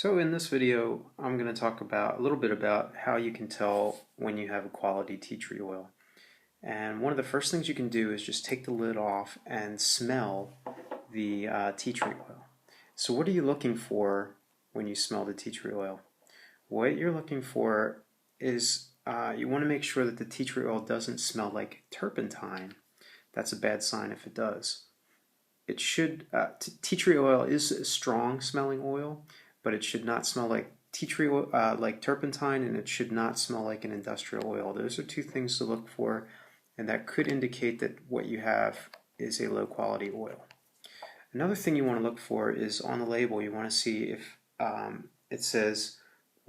So in this video, I'm going to talk about a little bit about how you can tell when you have a quality tea tree oil. And one of the first things you can do is just take the lid off and smell the tea tree oil. So what are you looking for when you smell the tea tree oil? What you're looking for is you want to make sure that the tea tree oil doesn't smell like turpentine. That's a bad sign if it does. It should, tea tree oil is a strong smelling oil, but it should not smell like tea tree oil, like turpentine, and it should not smell like an industrial oil. Those are two things to look for, and that could indicate that what you have is a low quality oil. Another thing you want to look for is on the label. You want to see if it says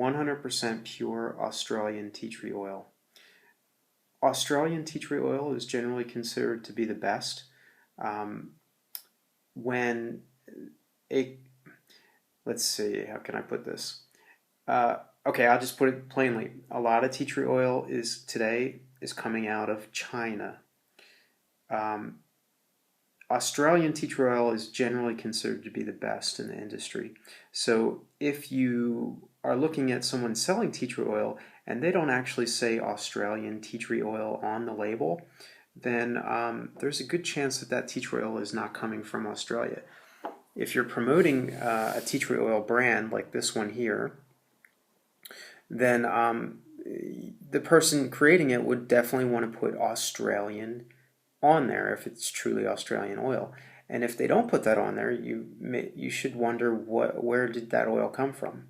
100% pure Australian tea tree oil. Australian tea tree oil is generally considered to be the best. When let's see, how can I put this? Okay, I'll just put it plainly. A lot of tea tree oil today is coming out of China. Australian tea tree oil is generally considered to be the best in the industry. So if you are looking at someone selling tea tree oil and they don't actually say Australian tea tree oil on the label, then there's a good chance that that tea tree oil is not coming from Australia. If you're promoting a tea tree oil brand like this one here, then the person creating it would definitely want to put Australian on there if it's truly Australian oil. And if they don't put that on there, you should wonder where did that oil come from.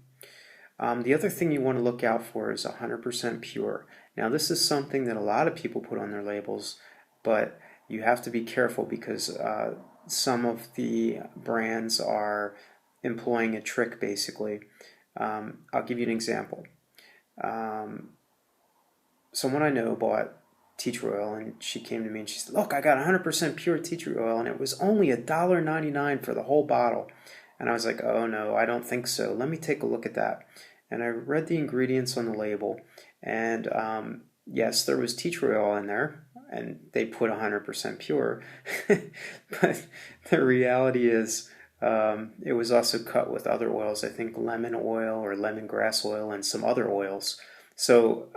The other thing you want to look out for is 100% pure. Now this is something that a lot of people put on their labels, but you have to be careful because some of the brands are employing a trick basically. I'll give you an example. Someone I know bought tea tree oil and she came to me and she said, "Look, I got 100% pure tea tree oil and it was only $1.99 for the whole bottle." And I was like, "Oh no, I don't think so. Let me take a look at that." And I read the ingredients on the label, and yes, there was tea tree oil in there, and they put 100% pure, but the reality is it was also cut with other oils. I think lemon oil or lemongrass oil and some other oils. So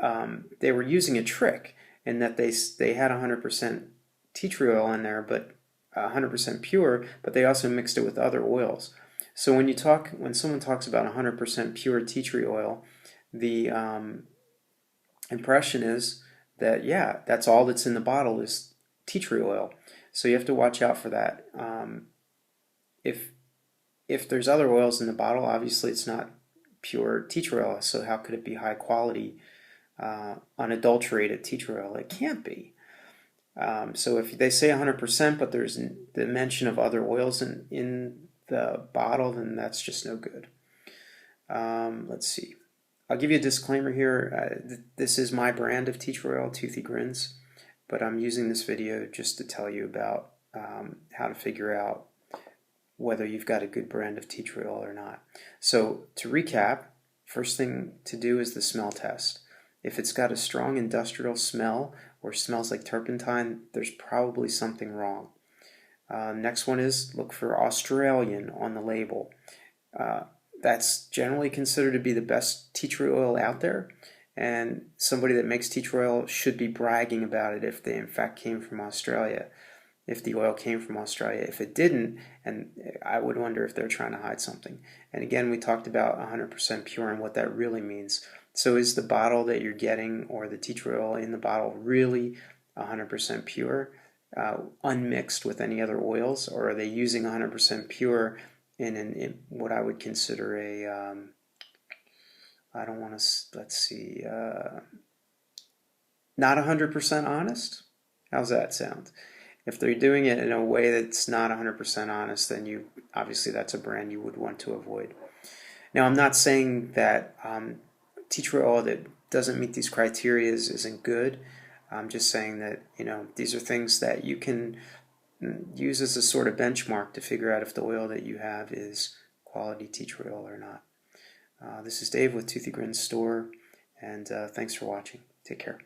they were using a trick in that they had 100% tea tree oil in there, but 100% pure, but they also mixed it with other oils. So when someone talks about 100% pure tea tree oil, the impression is that, yeah, that's all that's in the bottle is tea tree oil. So you have to watch out for that. If there's other oils in the bottle, obviously it's not pure tea tree oil. So how could it be high quality, unadulterated tea tree oil? It can't be. So if they say 100%, but there's the mention of other oils in the bottle, then that's just no good. Let's see. I'll give you a disclaimer here. This is my brand of tea tree oil, Toothy Grins, but I'm using this video just to tell you about how to figure out whether you've got a good brand of tea tree oil or not. So to recap, first thing to do is the smell test. If it's got a strong industrial smell or smells like turpentine, there's probably something wrong. Next one is look for Australian on the label. That's generally considered to be the best tea tree oil out there, and somebody that makes tea tree oil should be bragging about it if they in fact came from Australia, if the oil came from Australia. If it didn't, and I would wonder if they're trying to hide something. And again, we talked about 100% pure and what that really means. So is the bottle that you're getting or the tea tree oil in the bottle really 100% pure? Unmixed with any other oils, or are they using 100% pure in what I would consider a I don't want to, let's see, not 100% honest? How's that sound? If they're doing it in a way that's not 100% honest, then obviously that's a brand you would want to avoid. Now, I'm not saying that tea tree oil that doesn't meet these criteria isn't good. I'm just saying that, these are things that you can use as a sort of benchmark to figure out if the oil that you have is quality tea tree oil or not. This is Dave with Toothy Grins Store, and thanks for watching. Take care.